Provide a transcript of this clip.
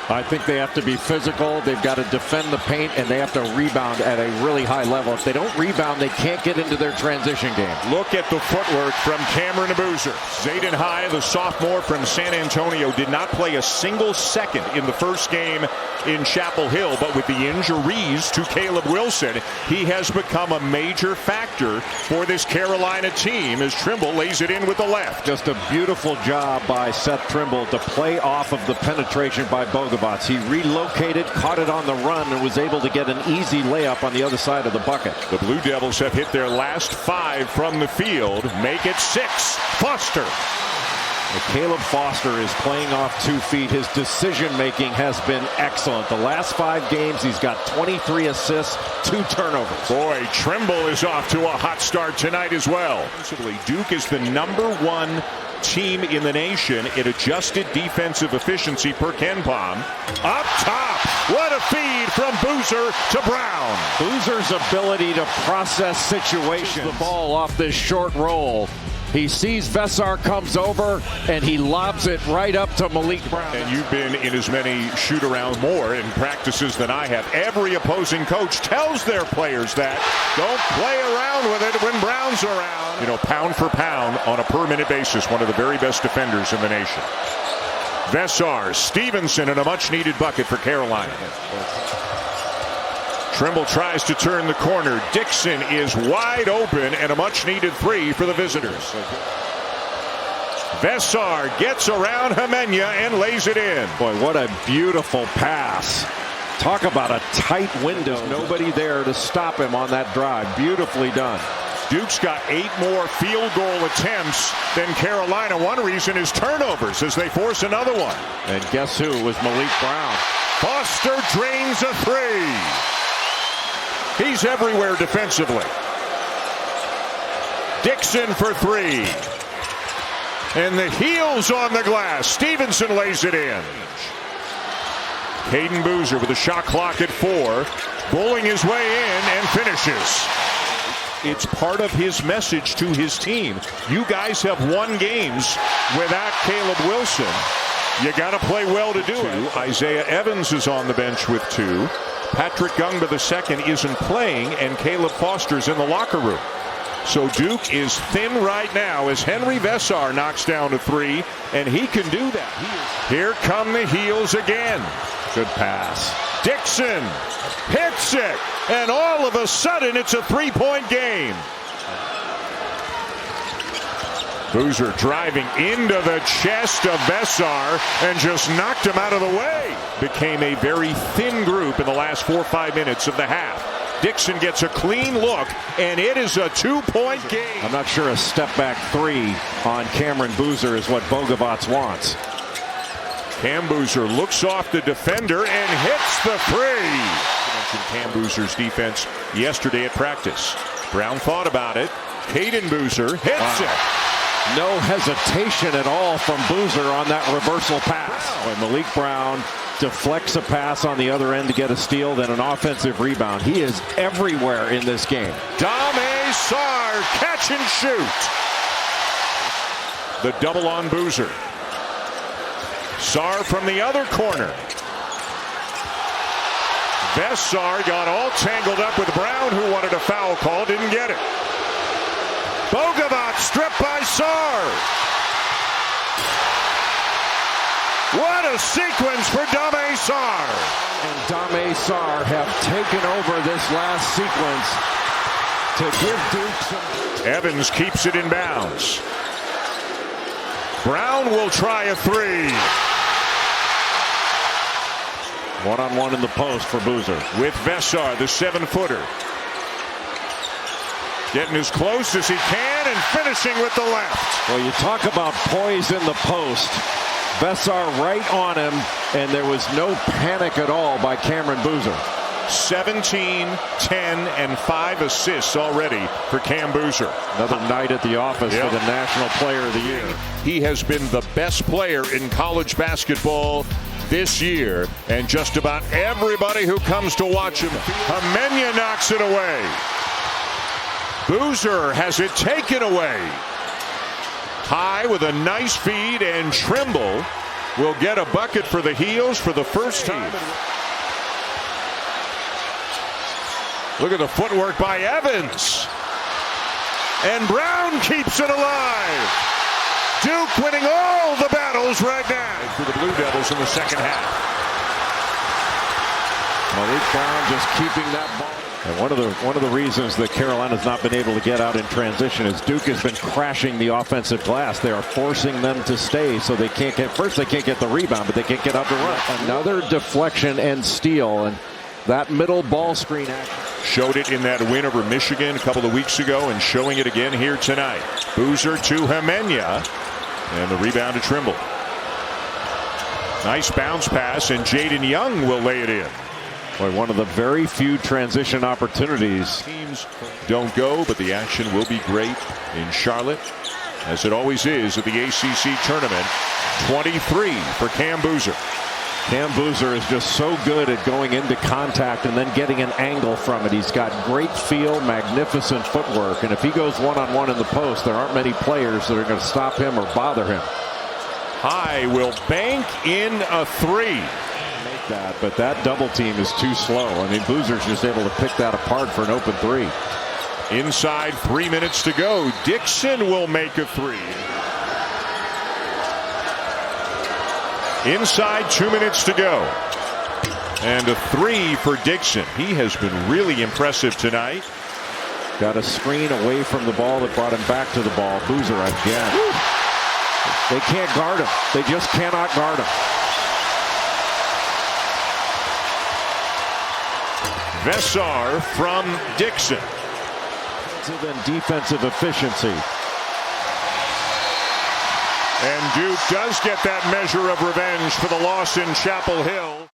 I think they have to be physical. They've got to defend the paint, and they have to rebound at a really high level. If they don't rebound, they can't get into their transition game. Look at the footwork from Cameron Boozer. Zayden High, the sophomore from San Antonio, did not play a single second in the first game in Chapel Hill, but with the injuries to Caleb Wilson, he has become a major factor for this Carolina team as Trimble lays it in with the left. Just a beautiful job by Seth Trimble to play off of the penetration by Bogavats. He relocated, caught it on the run, and was able to get an easy layup on the other side of the bucket. The Blue Devils have hit their last 5 from the field. Make it 6. Foster. Caleb Foster is playing off 2 feet. His decision-making has been excellent. The last 5 games, he's got 23 assists, 2 turnovers. Boy, Trimble is off to a hot start tonight as well. Duke is the #1 team in the nation in adjusted defensive efficiency per KenPom. Up top, what a feed from Boozer to Brown. Boozer's ability to process situations. The ball off this short roll. He sees Vesar comes over, and he lobs it right up to Maliq Brown. And you've been in as many shoot-around more in practices than I have. Every opposing coach tells their players that. Don't play around with it when Brown's around. You know, pound for pound on a per-minute basis, one of the very best defenders in the nation. Vesar, Stevenson, and a much-needed bucket for Carolina. Trimble tries to turn the corner. Dixon is wide open, and a much-needed 3 for the visitors. Vesar gets around Hemenya and lays it in. Boy, what a beautiful pass. Talk about a tight window. Nobody there to stop him on that drive. Beautifully done. Duke's got 8 more field goal attempts than Carolina. One reason is turnovers as they force another one. And guess who? It was Maliq Brown. Foster drains a 3. He's everywhere defensively. Dixon for 3. And the heels on the glass. Stevenson lays it in. Caden Boozer with a shot clock at 4. Bowling his way in and finishes. It's part of his message to his team. You guys have won games without Caleb Wilson. You got to play well to do it. Isaiah Evans is on the bench with 2. Patrick Gungba II isn't playing, and Caleb Foster's in the locker room. So Duke is thin right now as Henry Vesar knocks down a 3, and he can do that. Here come the heels again. Good pass. Dixon hits it, and all of a sudden it's a 3-point game. Boozer driving into the chest of Vesar and just knocked him out of the way. Became a very thin group in the last 4 or 5 minutes of the half. Dixon gets a clean look, and it is a 2-point game. I'm not sure a step-back 3 on Cameron Boozer is what Bogavats wants. Cam Boozer looks off the defender and hits the 3. I mentioned Cam Boozer's defense yesterday at practice. Brown thought about it. Caden Boozer hits it. No hesitation at all from Boozer on that reversal pass. Maliq Brown deflects a pass on the other end to get a steal, then an offensive rebound. He is everywhere in this game. Dame Sarr, catch and shoot. The double on Boozer. Sarr from the other corner. Vesar got all tangled up with Brown, who wanted a foul call, didn't get it. Bogavats stripped by Sarr. What a sequence for Dame Sarr. And Dame Sarr have taken over this last sequence to give Duke some. Evans keeps it in bounds. Brown will try a 3. One-on-one in the post for Boozer. With Vesar, the 7-footer. Getting as close as he can and finishing with the left. Well, you talk about poise in the post. Vesar right on him, and there was no panic at all by Cameron Boozer. 17, 10, and 5 assists already for Cam Boozer. Another night at the office for the National Player of the Year. He has been the best player in college basketball this year, and just about everybody who comes to watch him. Hemenya knocks it away. Boozer has it taken away. High with a nice feed, and Trimble will get a bucket for the Heels for the first time. Look at the footwork by Evans. And Brown keeps it alive. Duke winning all the battles right now for the Blue Devils in the second half. Maliq Brown just keeping that ball. And one of the reasons that Carolina's not been able to get out in transition is Duke has been crashing the offensive glass. They are forcing them to stay, so they can't get the rebound, but they can't get out the run. Another deflection and steal, and that middle ball screen action. Showed it in that win over Michigan a couple of weeks ago and showing it again here tonight. Boozer to Hemenya, and the rebound to Trimble. Nice bounce pass, and Jaden Young will lay it in. Boy, one of the very few transition opportunities. Teams don't go, but the action will be great in Charlotte, as it always is at the ACC tournament. 23 for Cam Boozer. Cam Boozer is just so good at going into contact and then getting an angle from it. He's got great feel, magnificent footwork, and if he goes one-on-one in the post, there aren't many players that are going to stop him or bother him. High will bank in a three. But that double team is too slow. I mean, Boozer's just able to pick that apart for an open three. Inside 3 minutes to go. Dixon will make a three. Inside 2 minutes to go. And a three for Dixon. He has been really impressive tonight. Got a screen away from the ball that brought him back to the ball. Boozer again. Woo. They can't guard him. They just cannot guard him. Vessar from Dixon. And defensive efficiency. And Duke does get that measure of revenge for the loss in Chapel Hill.